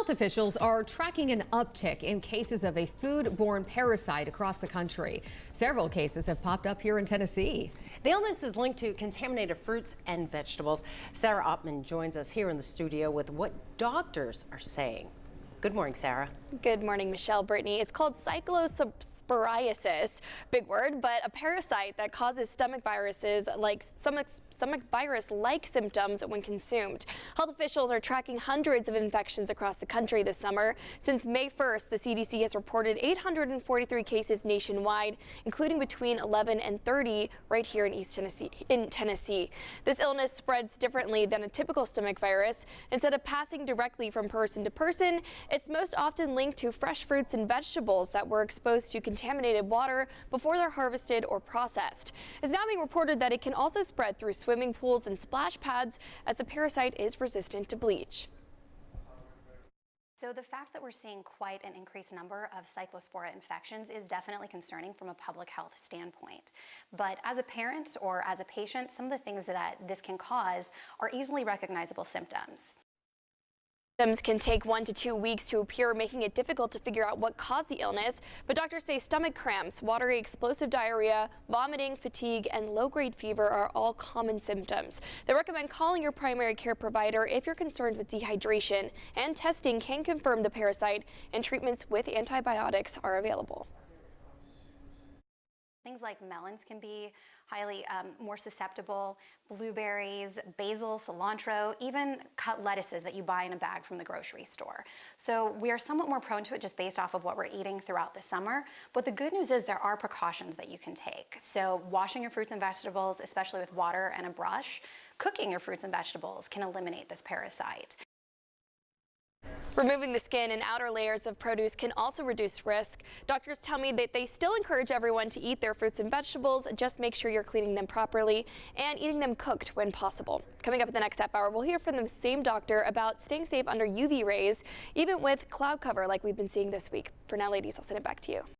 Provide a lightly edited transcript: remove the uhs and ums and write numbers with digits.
Health officials are tracking an uptick in cases of a food-borne parasite across the country. Several cases have popped up here in Tennessee. The illness is linked to contaminated fruits and vegetables. Sarah Oppman joins us here in the studio with what doctors are saying. Good morning, Sarah. Good morning, Michelle, Brittany. It's called Cyclosporiasis, big word, but a parasite that causes stomach virus-like symptoms when consumed. Health officials are tracking hundreds of infections across the country this summer. Since May 1st, the CDC has reported 843 cases nationwide, including between 11 and 30 right here in Tennessee. This illness spreads differently than a typical stomach virus. Instead of passing directly from person to person, it's most often linked to fresh fruits and vegetables that were exposed to contaminated water before they're harvested or processed. It's now being reported that it can also spread through swimming pools and splash pads, as the parasite is resistant to bleach. So the fact that we're seeing quite an increased number of Cyclospora infections is definitely concerning from a public health standpoint. But as a parent or as a patient, some of the things that this can cause are easily recognizable symptoms. Symptoms can take 1 to 2 weeks to appear, making it difficult to figure out what caused the illness. But doctors say stomach cramps, watery explosive diarrhea, vomiting, fatigue, and low-grade fever are all common symptoms. They recommend calling your primary care provider if you're concerned with dehydration, and testing can confirm the parasite, and treatments with antibiotics are available. Things like melons can be highly more susceptible, blueberries, basil, cilantro, even cut lettuces that you buy in a bag from the grocery store. So we are somewhat more prone to it just based off of what we're eating throughout the summer. But the good news is there are precautions that you can take. So washing your fruits and vegetables, especially with water and a brush, cooking your fruits and vegetables can eliminate this parasite. Removing the skin and outer layers of produce can also reduce risk. Doctors tell me that they still encourage everyone to eat their fruits and vegetables. Just make sure you're cleaning them properly and eating them cooked when possible. Coming up in the next half hour, we'll hear from the same doctor about staying safe under UV rays, even with cloud cover like we've been seeing this week. For now, ladies, I'll send it back to you.